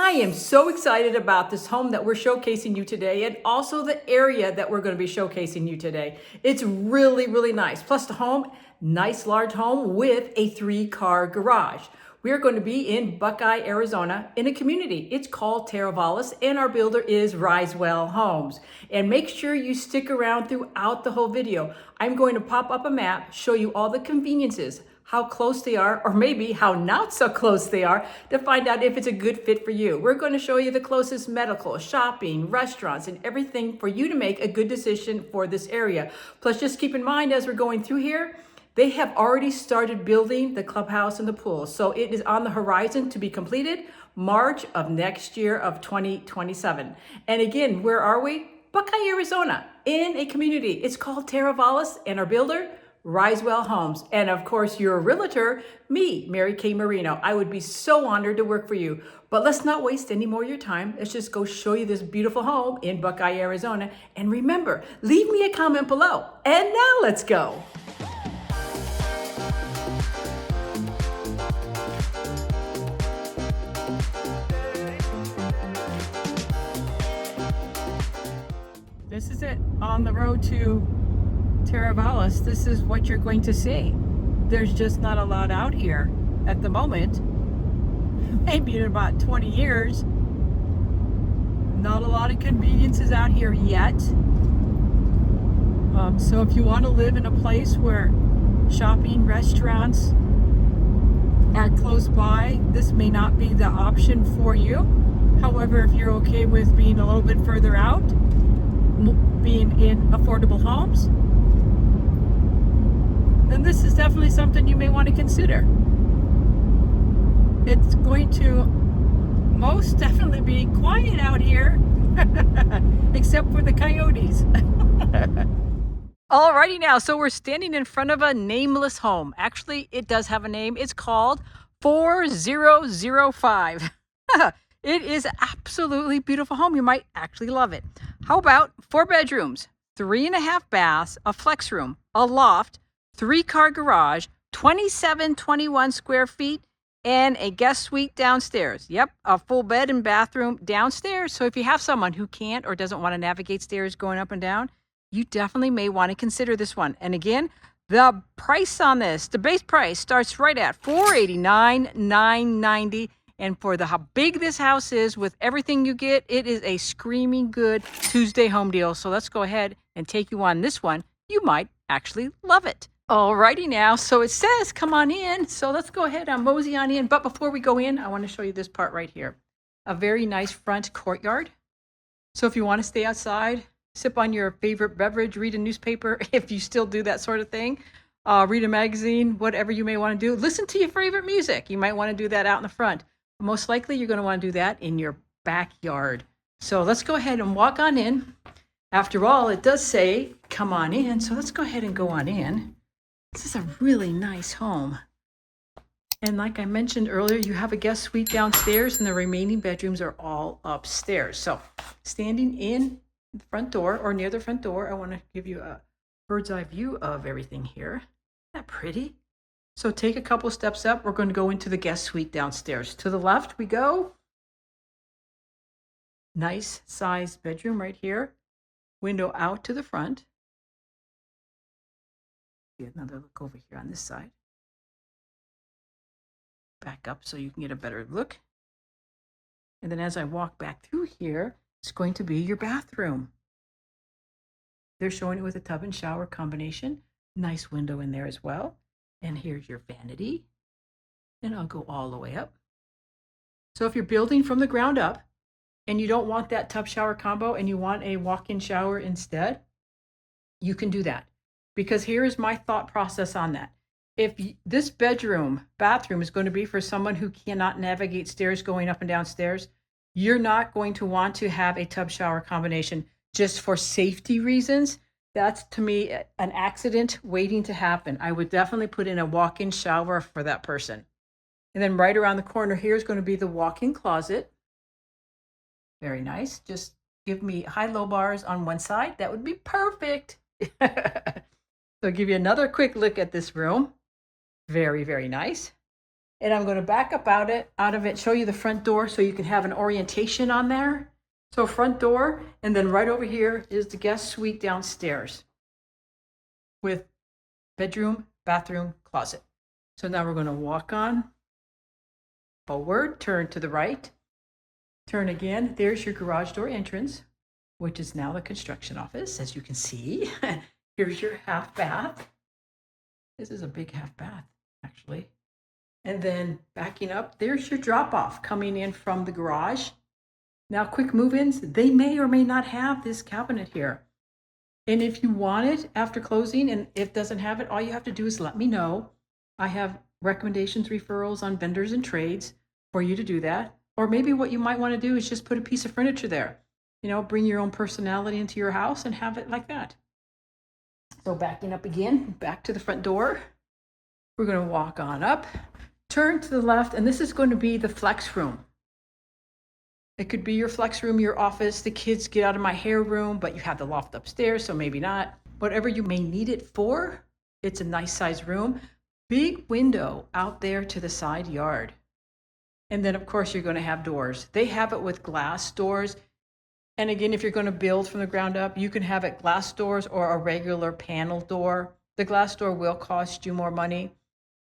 I am so excited about this home that we're showcasing you today, and also the area that we're going to be showcasing you today. It's really, really nice. Plus the home, nice large home with a 3-car garage. We're going to be in Buckeye, Arizona in a community. It's called Teravalis, and our builder is Risewell Homes. And make sure you stick around throughout the whole video. I'm going to pop up a map, show you all the conveniences, how close they are, or maybe how not so close they are, to find out if it's a good fit for you. We're going to show you the closest medical, shopping, restaurants, and everything for you to make a good decision for this area. Plus, just keep in mind as we're going through here, they have already started building the clubhouse and the pool. So it is on the horizon to be completed March of next year of 2027. And again, where are we? Buckeye, Arizona, in a community. It's called Teravalis, and our builder, Risewell Homes. And of course, your realtor, me, Mary Kay Marino. I would be so honored to work for you. But let's not waste any more of your time. Let's just go show you this beautiful home in Buckeye, Arizona. And remember, leave me a comment below. And now let's go. This is it on the road to Teravalis. This is what you're going to see. There's just not a lot out here at the moment. Maybe in about 20 years. Not a lot of conveniences out here yet. So if you want to live in a place where shopping, restaurants are close by, this may not be the option for you. However, if you're okay with being a little bit further out, being in affordable homes, then this is definitely something you may want to consider. It's going to most definitely be quiet out here, except for the coyotes. Alrighty now, so we're standing in front of a nameless home. Actually, it does have a name. It's called 4005. It is absolutely beautiful home. You might actually love it. How about 4 bedrooms, 3.5 baths, a flex room, a loft, 3-car garage, 21 square feet, and a guest suite downstairs. Yep, a full bed and bathroom downstairs. So if you have someone who can't or doesn't want to navigate stairs going up and down, you definitely may want to consider this one. And again, the price on this, the base price starts right at $489,990. And for how big this house is with everything you get, it is a screaming good Tuesday home deal. So let's go ahead and take you on this one. You might actually love it. Alrighty now, so it says come on in. So let's go ahead and mosey on in. But before we go in, I want to show you this part right here. A very nice front courtyard. So if you want to stay outside, sip on your favorite beverage, read a newspaper, if you still do that sort of thing, read a magazine, whatever you may want to do, listen to your favorite music. You might want to do that out in the front. Most likely you're going to want to do that in your backyard. So let's go ahead and walk on in. After all, it does say come on in. So let's go ahead and go on in. This is a really nice home. And like I mentioned earlier, you have a guest suite downstairs and the remaining bedrooms are all upstairs. So standing in the front door or near the front door, I want to give you a bird's eye view of everything here. Isn't that pretty? So take a couple steps up. We're going to go into the guest suite downstairs. To the left we go. Nice sized bedroom right here. Window out to the front. Get another look over here on this side. Back up so you can get a better look. And then as I walk back through here, it's going to be your bathroom. They're showing it with a tub and shower combination. Nice window in there as well. And here's your vanity. And I'll go all the way up. So if you're building from the ground up and you don't want that tub shower combo and you want a walk-in shower instead, you can do that. Because here is my thought process on that. If this bathroom is going to be for someone who cannot navigate stairs going up and down stairs, you're not going to want to have a tub shower combination just for safety reasons. That's, to me, an accident waiting to happen. I would definitely put in a walk-in shower for that person. And then right around the corner here is going to be the walk-in closet. Very nice. Just give me high-low bars on one side. That would be perfect. So I'll give you another quick look at this room. Very, very nice. And I'm going to back up out of it, show you the front door so you can have an orientation on there. So front door, and then right over here is the guest suite downstairs with bedroom, bathroom, closet. So now we're going to walk on forward, turn to the right, turn again. There's your garage door entrance, which is now the construction office, as you can see. Here's your half bath. This is a big half bath, actually. And then backing up, there's your drop off coming in from the garage. Now, quick move-ins, they may or may not have this cabinet here. And if you want it after closing and if it doesn't have it, all you have to do is let me know. I have recommendations, referrals on vendors and trades for you to do that. Or maybe what you might want to do is just put a piece of furniture there. You know, bring your own personality into your house and have it like that. So backing up again, back to the front door. We're going to walk on up, turn to the left, and this is going to be the flex room. It could be your flex room, your office, the kids get out of my hair room, but you have the loft upstairs, so maybe not. Whatever you may need it for, it's a nice size room. Big window out there to the side yard. And then, of course, you're going to have doors. They have it with glass doors. And again, if you're going to build from the ground up, you can have it glass doors or a regular panel door. The glass door will cost you more money.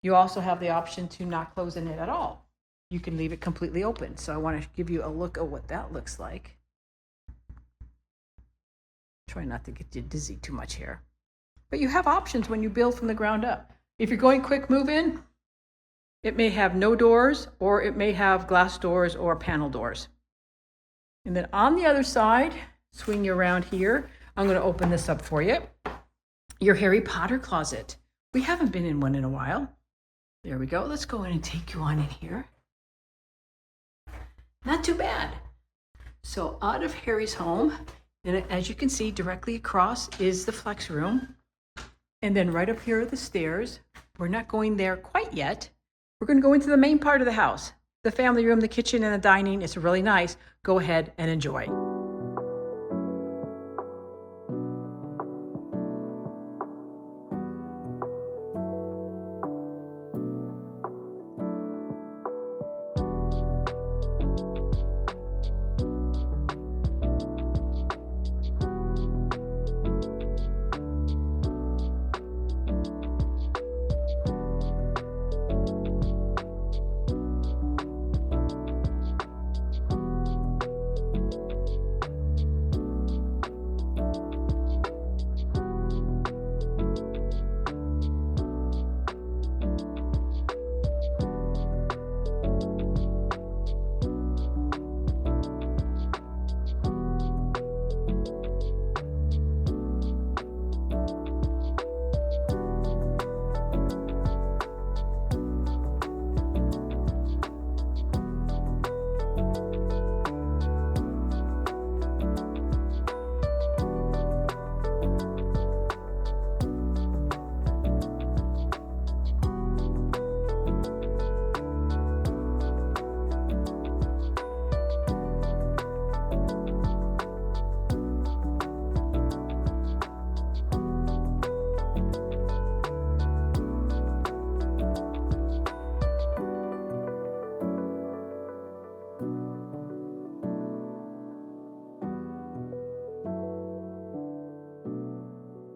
You also have the option to not close in it at all. You can leave it completely open. So I want to give you a look at what that looks like. Try not to get you dizzy too much here. But you have options when you build from the ground up. If you're going quick move in, it may have no doors, or it may have glass doors or panel doors. And then on the other side, swing you around here. I'm going to open this up for you. Your Harry Potter closet. We haven't been in one in a while. There we go. Let's go in and take you on in here. Not too bad. So out of Harry's home, and as you can see, directly across is the flex room. And then right up here are the stairs. We're not going there quite yet. We're going to go into the main part of the house. The family room, the kitchen, and the dining. It's really nice. Go ahead and enjoy.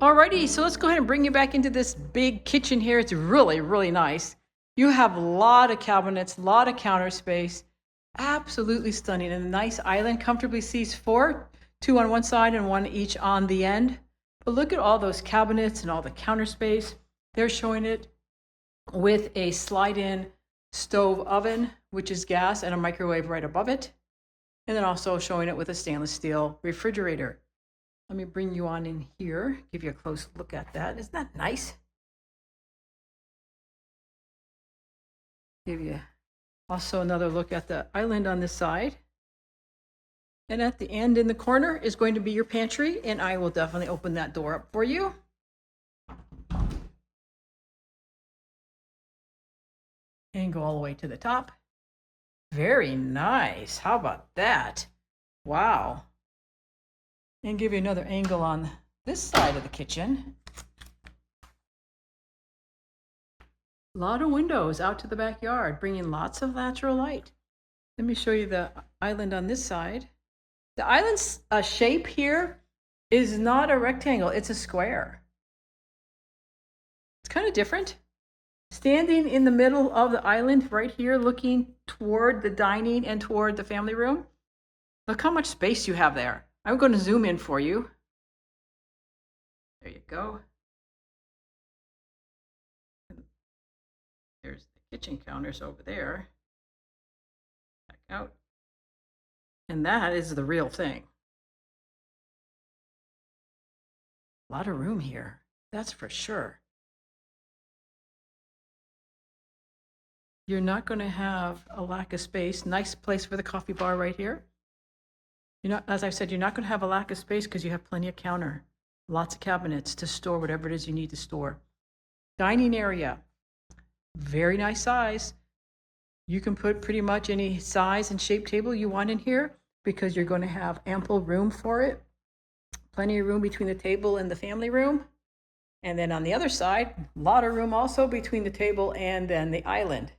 Alrighty, so let's go ahead and bring you back into this big kitchen here. It's really, really nice. You have a lot of cabinets, a lot of counter space. Absolutely stunning. And a nice island comfortably seats 4, 2 on one side and 1 each on the end. But look at all those cabinets and all the counter space. They're showing it with a slide-in stove oven, which is gas, and a microwave right above it. And then also showing it with a stainless steel refrigerator. Let me bring you on in here, give you a close look at that. Isn't that nice? Give you also another look at the island on this side. And at the end in the corner is going to be your pantry, and I will definitely open that door up for you. And go all the way to the top. Very nice. How about that? Wow. And give you another angle on this side of the kitchen. A lot of windows out to the backyard, bringing lots of natural light. Let me show you the island on this side. The island's shape here is not a rectangle, it's a square. It's kind of different. Standing in the middle of the island right here, looking toward the dining and toward the family room. Look how much space you have there. I'm going to zoom in for you. There you go. There's the kitchen counters over there. Back out. And that is the real thing. A lot of room here, that's for sure. You're not going to have a lack of space. Nice place for the coffee bar right here. You're not, as I said, you're not going to have a lack of space because you have plenty of counter, lots of cabinets to store whatever it is you need to store. Dining area, very nice size. You can put pretty much any size and shape table you want in here because you're going to have ample room for it. Plenty of room between the table and the family room. And then on the other side, a lot of room also between the table and then the island.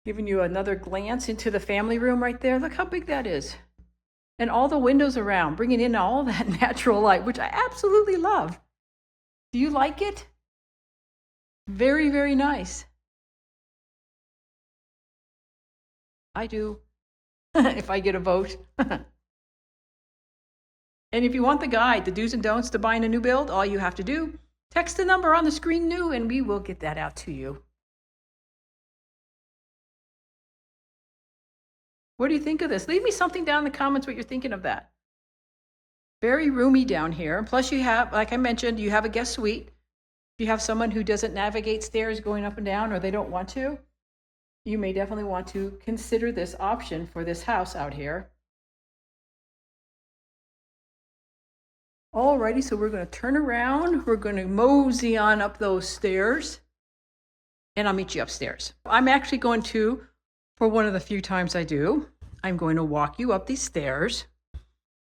Giving you another glance into the family room right there. Look how big that is. And all the windows around, bringing in all that natural light, which I absolutely love. Do you like it? Very, very nice. I do, if I get a vote. And if you want the guide, the do's and don'ts to buying a new build, all you have to do, text the number on the screen new, and we will get that out to you. What do you think of this? Leave me something down in the comments what you're thinking of that. Very roomy down here. Plus you have, like I mentioned, you have a guest suite. If you have someone who doesn't navigate stairs going up and down, or they don't want to, you may definitely want to consider this option for this house out here. Alrighty, so we're going to turn around. We're going to mosey on up those stairs, and I'll meet you upstairs. I'm actually going to, for one of the few times I do, I'm going to walk you up these stairs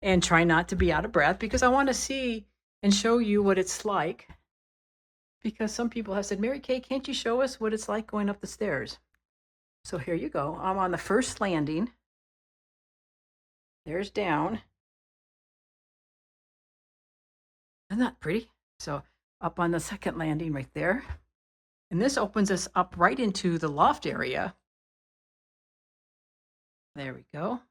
and try not to be out of breath because I want to see and show you what it's like. Because some people have said, Mary Kay, can't you show us what it's like going up the stairs? So here you go. I'm on the first landing. There's down. Isn't that pretty? So up on the second landing right there. And this opens us up right into the loft area. There we go.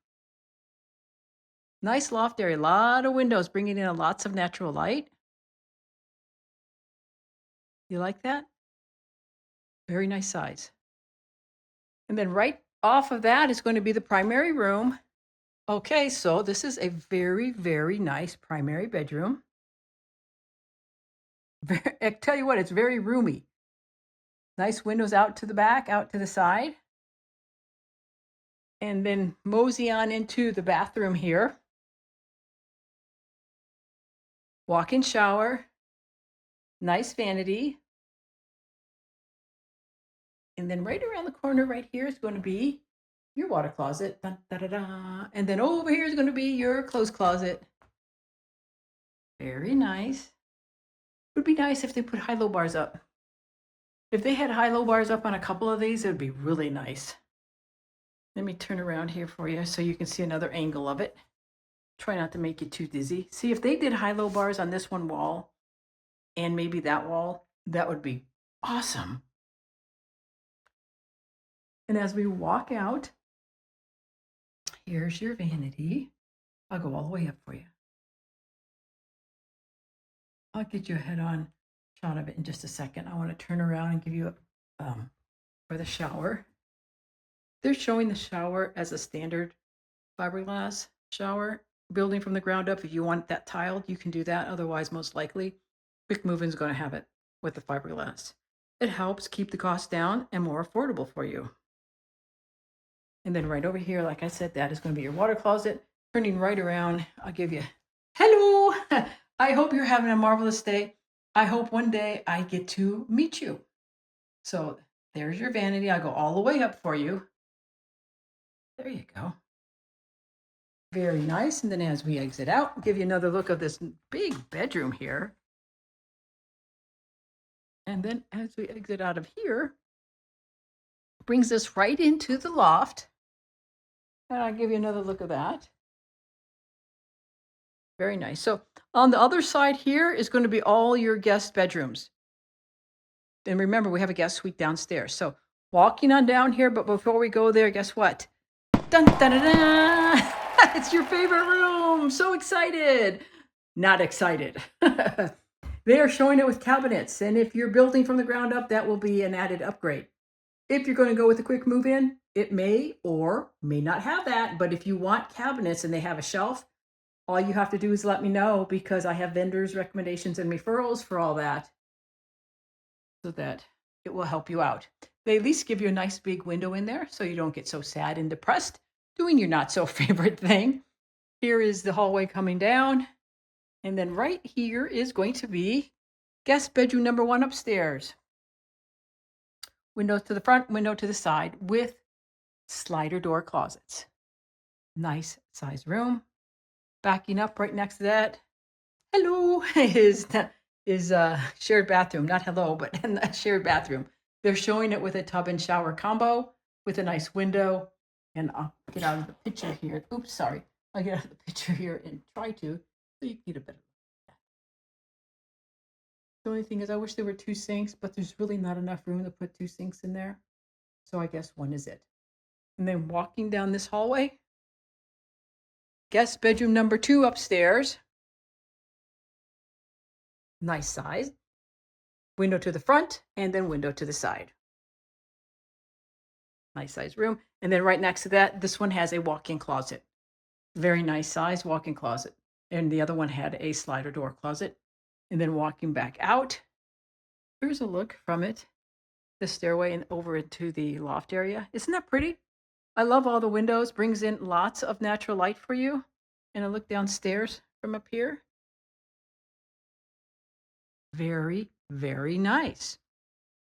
Nice loft area, a lot of windows bringing in lots of natural light. You like that? Very nice size. And then right off of that is going to be the primary room. Okay, so this is a very, very nice primary bedroom. I tell you what, it's very roomy. Nice windows out to the back, out to the side. And then mosey on into the bathroom here. Walk-in shower. Nice vanity. And then right around the corner right here is going to be your water closet. Dun, da, da, da. And then over here is going to be your clothes closet. Very nice. Would be nice if they put high-low bars up. If they had high-low bars up on a couple of these, it would be really nice. Let me turn around here for you so you can see another angle of it. Try not to make you too dizzy. See, if they did high-low bars on this one wall and maybe that wall, that would be awesome. And as we walk out, here's your vanity. I'll go all the way up for you. I'll get you a head-on shot of it in just a second. I want to turn around and give you a for the shower. They're showing the shower as a standard fiberglass shower, building from the ground up. If you want that tiled, you can do that. Otherwise, most likely, Quick Move-In is going to have it with the fiberglass. It helps keep the cost down and more affordable for you. And then right over here, like I said, that is going to be your water closet. Turning right around, I'll give you, hello. I hope you're having a marvelous day. I hope one day I get to meet you. So there's your vanity. I'll go all the way up for you. There you go. Very nice. And then as we exit out, I'll give you another look of this big bedroom here. And then as we exit out of here, brings us right into the loft. And I'll give you another look at that. Very nice. So on the other side here is going to be all your guest bedrooms. And remember, we have a guest suite downstairs. So walking on down here, but before we go there, guess what? Dun, dun, dun, dun. It's your favorite room. So excited. Not excited. They are showing it with cabinets. And if you're building from the ground up, that will be an added upgrade. If you're going to go with a quick move in, it may or may not have that. But if you want cabinets and they have a shelf, all you have to do is let me know, because I have vendors, recommendations, and referrals for all that, so that it will help you out. They at least give you a nice big window in there so you don't get so sad and depressed doing your not so favorite thing. Here is the hallway coming down. And then right here is going to be guest bedroom number 1 upstairs. Window to the front, window to the side with slider door closets. Nice size room. Backing up right next to that, hello, is shared bathroom. Not hello, but in the shared bathroom. They're showing it with a tub and shower combo with a nice window. And I'll get out of the picture here. Oops, sorry. I'll get out of the picture here and try to, so you can get a better look at that. The only thing is, I wish there were 2 sinks, but there's really not enough room to put 2 sinks in there. So I guess 1 is it. And then walking down this hallway, guest bedroom number 2 upstairs. Nice size. Window to the front and then window to the side. Nice size room. And then right next to that, this one has a walk-in closet. Very nice size walk-in closet. And the other one had a slider door closet. And then walking back out, here's a look from it, the stairway and over into the loft area. Isn't that pretty? I love all the windows, brings in lots of natural light for you. And I look downstairs from up here. Very, very nice.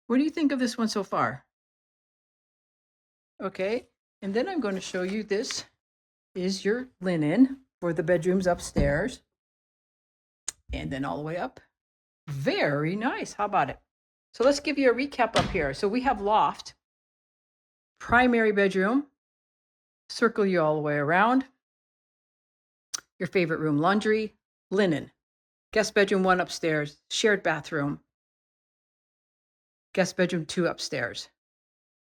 What do you think of this one so far? Okay, and then I'm going to show you, this is your linen for the bedrooms upstairs. And then all the way up. Very nice. How about it? So let's give you a recap up here. So we have loft, primary bedroom, circle you all the way around. Your favorite room, laundry, linen. Guest bedroom 1 upstairs, shared bathroom. Guest bedroom 2 upstairs.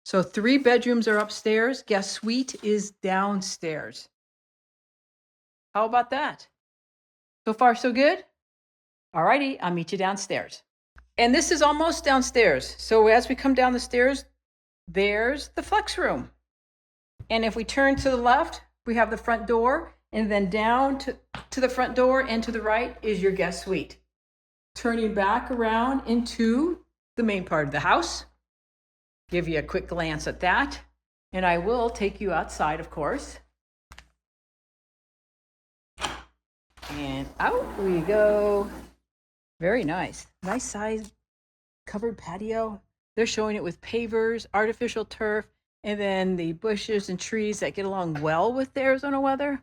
So 3 bedrooms are upstairs. Guest suite is downstairs. How about that? So far, so good? Alrighty, I'll meet you downstairs. And this is almost downstairs. So as we come down the stairs, there's the flex room. And if we turn to the left, we have the front door. And then down to the front door and to the right is your guest suite. Turning back around into the main part of the house. Give you a quick glance at that. And I will take you outside, of course. And out we go. Very nice. Nice size covered patio. They're showing it with pavers, artificial turf, and then the bushes and trees that get along well with the Arizona weather.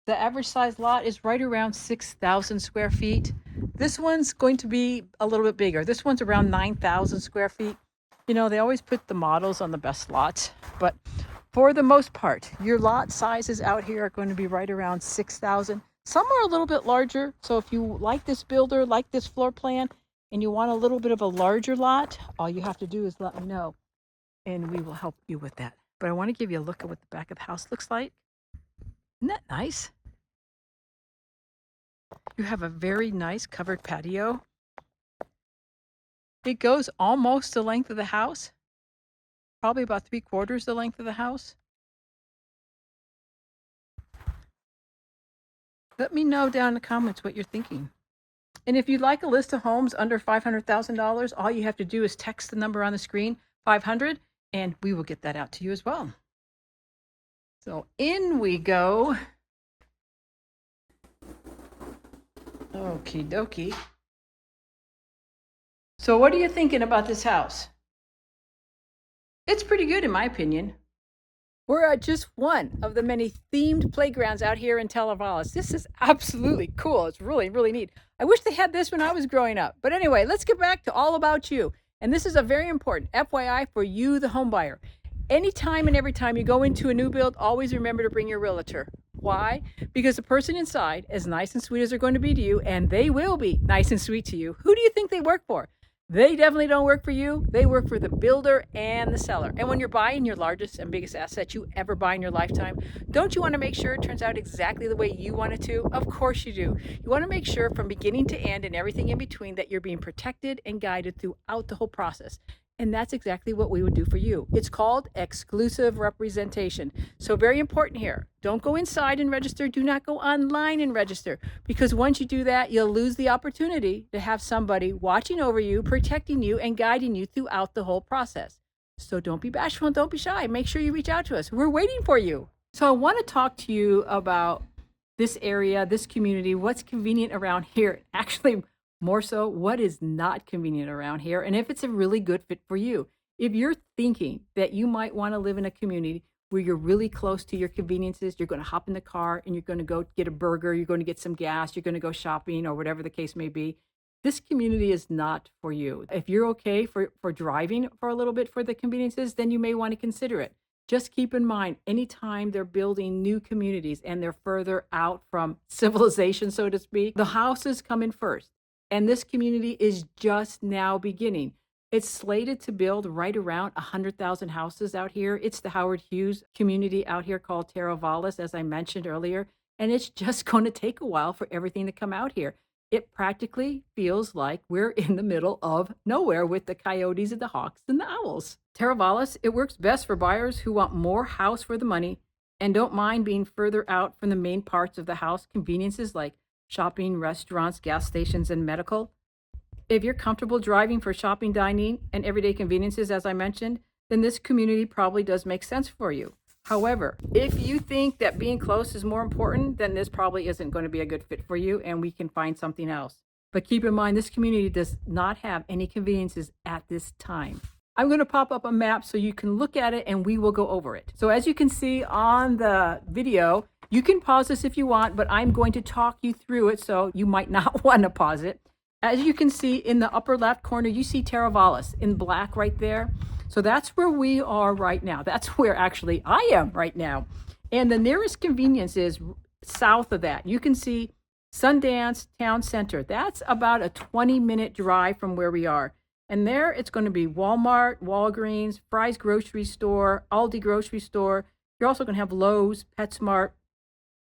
The average size lot is right around 6,000 square feet. This one's going to be a little bit bigger. This one's around 9,000 square feet. You know, they always put the models on the best lots, but for the most part, your lot sizes out here are going to be right around 6,000. Some are a little bit larger. So if you like this builder, like this floor plan, and you want a little bit of a larger lot, all you have to do is let me know and we will help you with that. But I want to give you a look at what the back of the house looks like. Isn't that nice? You have a very nice covered patio. It goes almost the length of the house, probably about 3/4 the length of the house. Let me know down in the comments what you're thinking. And if you'd like a list of homes under $500,000, all you have to do is text the number on the screen, 500, and we will get that out to you as well. So in we go. Okie dokie. So what are you thinking about this house? It's pretty good in my opinion. We're at just one of the many themed playgrounds out here in Teravalis. This is absolutely cool. It's really, really neat. I wish they had this when I was growing up. But anyway, let's get back to all about you. And this is a very important FYI for you, the home buyer. Anytime and every time you go into a new build, always remember to bring your realtor. Why? Because the person inside, as nice and sweet as they're going to be to you, and they will be nice and sweet to you, who do you think they work for? They definitely don't work for you. They work for the builder and the seller. And when you're buying your largest and biggest asset you ever buy in your lifetime, don't you want to make sure it turns out exactly the way you want it to? Of course you do. You want to make sure from beginning to end and everything in between that you're being protected and guided throughout the whole process. And that's exactly what we would do for you. It's called exclusive representation. So very important here. Don't go inside and register. Do not go online and register. Because once you do that, you'll lose the opportunity to have somebody watching over you, protecting you, and guiding you throughout the whole process. So don't be bashful and don't be shy. Make sure you reach out to us. We're waiting for you. So I want to talk to you about this area, this community, what's convenient around here. Actually, more so, what is not convenient around here, and if it's a really good fit for you. If you're thinking that you might want to live in a community where you're really close to your conveniences, you're going to hop in the car and you're going to go get a burger, you're going to get some gas, you're going to go shopping or whatever the case may be, this community is not for you. If you're okay for driving for a little bit for the conveniences, then you may want to consider it. Just keep in mind, anytime they're building new communities and they're further out from civilization, so to speak, the houses come in first. And this community is just now beginning. It's slated to build right around 100,000 houses out here. It's the Howard Hughes community out here called Teravalis, as I mentioned earlier. And it's just going to take a while for everything to come out here. It practically feels like we're in the middle of nowhere with the coyotes and the hawks and the owls. Teravalis, it works best for buyers who want more house for the money and don't mind being further out from the main parts of the house. Conveniences like shopping, restaurants, gas stations, and medical. If you're comfortable driving for shopping, dining, and everyday conveniences, as I mentioned, then this community probably does make sense for you. However, if you think that being close is more important, then this probably isn't going to be a good fit for you, and we can find something else. But keep in mind, this community does not have any conveniences at this time. I'm going to pop up a map so you can look at it and we will go over it. So as you can see on the video, you can pause this if you want, but I'm going to talk you through it, so you might not want to pause it. As you can see in the upper left corner, you see Teravalis in black right there. So that's where we are right now. That's where actually I am right now. And the nearest convenience is south of that. You can see Sundance Town Center. That's about a 20-minute drive from where we are. And there it's going to be Walmart, Walgreens, Fry's grocery store, Aldi grocery store. You're also going to have Lowe's, PetSmart,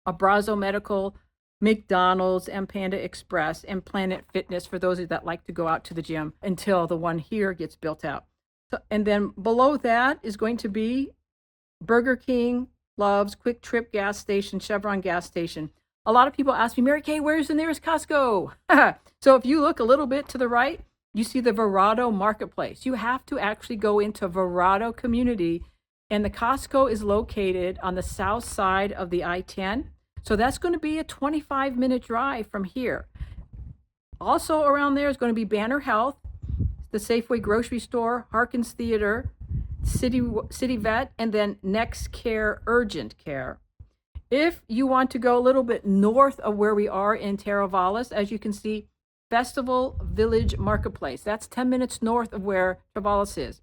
Abrazo Medical, McDonald's, and Panda Express, and Planet Fitness for those of you that like to go out to the gym until the one here gets built out. So, and then below that is going to be Burger King, Love's, Quick Trip gas station, Chevron gas station. A lot of people ask me, Mary Kay, where's the nearest Costco? So if you look a little bit to the right, you see the Verrado Marketplace. You have to actually go into Verrado community, and the Costco is located on the south side of the I-10. So that's going to be a 25-minute drive from here. Also around there is going to be Banner Health, the Safeway grocery store, Harkins Theater, City Vet, and then Next Care Urgent Care. If you want to go a little bit north of where we are in Teravalis, as you can see, Festival Village Marketplace. That's 10 minutes north of where Teravalis is.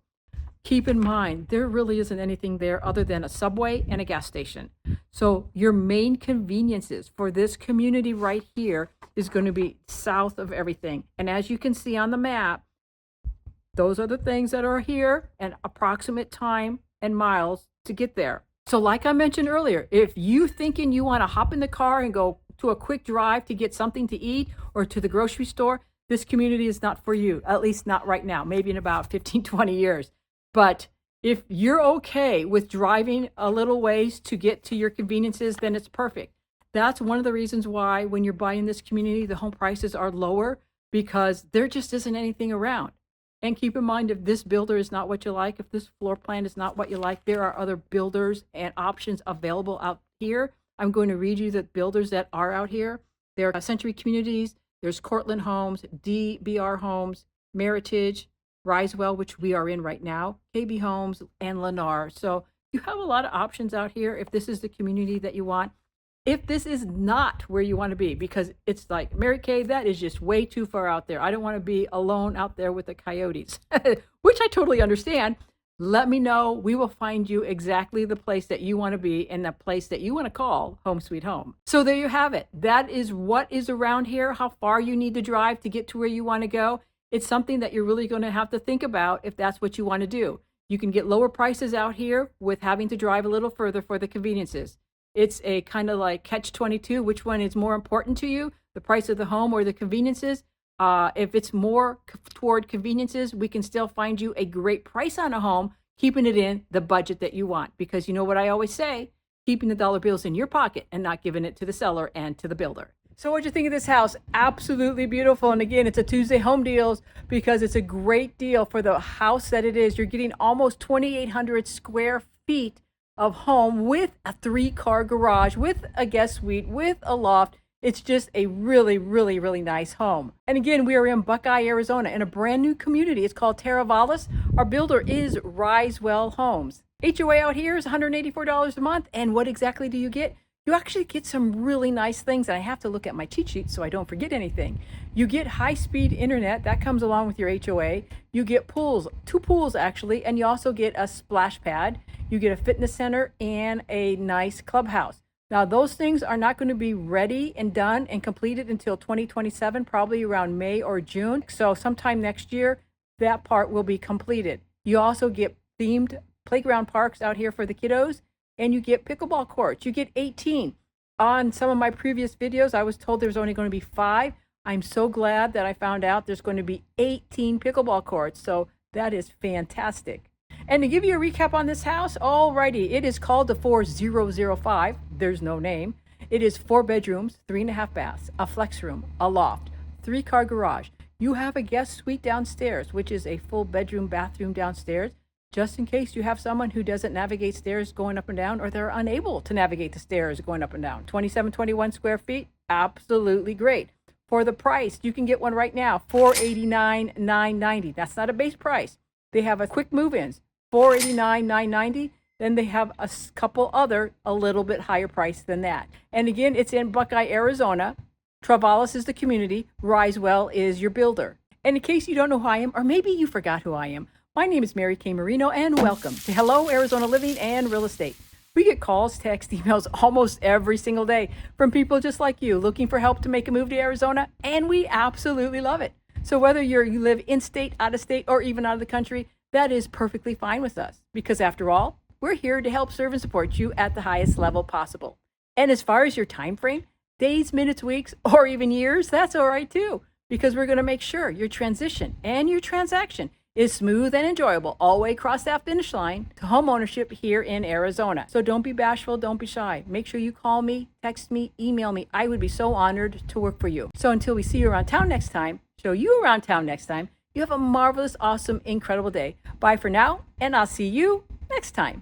Keep in mind, there really isn't anything there other than a Subway and a gas station. So your main conveniences for this community right here is going to be south of everything. And as you can see on the map, those are the things that are here and approximate time and miles to get there. So like I mentioned earlier, if you thinking you want to hop in the car and go to a quick drive to get something to eat or to the grocery store, this community is not for you, at least not right now, maybe in about 15, 20 years. But if you're okay with driving a little ways to get to your conveniences, then it's perfect. That's one of the reasons why when you're buying this community, the home prices are lower, because there just isn't anything around. And keep in mind, if this builder is not what you like, if this floor plan is not what you like, there are other builders and options available out here. I'm going to read you the builders that are out here. There are Century Communities, there's Cortland Homes, DBR Homes, Meritage, Risewell, which we are in right now, KB Homes, and Lennar. So You have a lot of options out here if this is the community that you want. If this is not where you want to be, because it's like, Mary Kay, that is just way too far out there. I don't want to be alone out there with the coyotes, which I totally understand. Let me know. We will find you exactly the place that you want to be and the place that you want to call home sweet home. So there you have it. That is what is around here, how far you need to drive to get to where you want to go. It's something that you're really going to have to think about if that's what you want to do. You can get lower prices out here with having to drive a little further for the conveniences. It's a kind of like catch-22. Which one is more important to you, the price of the home or the conveniences? If it's more toward conveniences, we can still find you a great price on a home, keeping it in the budget that you want. Because you know what I always say, keeping the dollar bills in your pocket and not giving it to the seller and to the builder. So what'd you think of this house? Absolutely beautiful. And again, it's a Tuesday home deals because it's a great deal for the house that it is. You're getting almost 2,800 square feet of home with a 3-car garage, with a guest suite, with a loft. It's just a really, really, really nice home. And again, we are in Buckeye, Arizona, in a brand new community. It's called Teravalis. Our builder is Risewell Homes. HOA out here is $184 a month. And what exactly do you get? You actually get some really nice things. And I have to look at my cheat sheet so I don't forget anything. You get high-speed internet. That comes along with your HOA. You get pools, 2 pools actually, and you also get a splash pad. You get a fitness center and a nice clubhouse. Now, those things are not going to be ready and done and completed until 2027, probably around May or June. So sometime next year, that part will be completed. You also get themed playground parks out here for the kiddos, and you get pickleball courts. You get 18. On some of my previous videos, I was told there's only going to be 5. I'm so glad that I found out there's going to be 18 pickleball courts. So that is fantastic. And to give you a recap on this house, alrighty, it is called the 4005. There's no name. It is 4 bedrooms, 3.5 baths, a flex room, a loft, 3-car garage. You have a guest suite downstairs, which is a full bedroom, bathroom downstairs, just in case you have someone who doesn't navigate stairs going up and down, or they're unable to navigate the stairs going up and down. 2721 square feet, absolutely great. For the price, you can get one right now, $489,990. That's not a base price. They have a quick move-ins, $489,990. Then they have a couple other a little bit higher price than that. And again, it's in Buckeye, Arizona. Teravalis is the community. Risewell is your builder. And in case you don't know who I am, or maybe you forgot who I am, my name is Mary Kay Marino, and welcome to Hello Arizona Living and Real Estate. We get calls, texts, emails almost every single day from people just like you looking for help to make a move to Arizona, and we absolutely love it. So whether you live in-state, out-of-state, or even out of the country, that is perfectly fine with us, because after all, we're here to help serve and support you at the highest level possible. And as far as your time frame, days, minutes, weeks, or even years, that's all right too, because we're going to make sure your transition and your transaction is smooth and enjoyable all the way across that finish line to home ownership here in Arizona. So don't be bashful, don't be shy. Make sure you call me, text me, email me. I would be so honored to work for you. So until we see you around town next time, show you around town next time, you have a marvelous, awesome, incredible day. Bye for now, and I'll see you next time.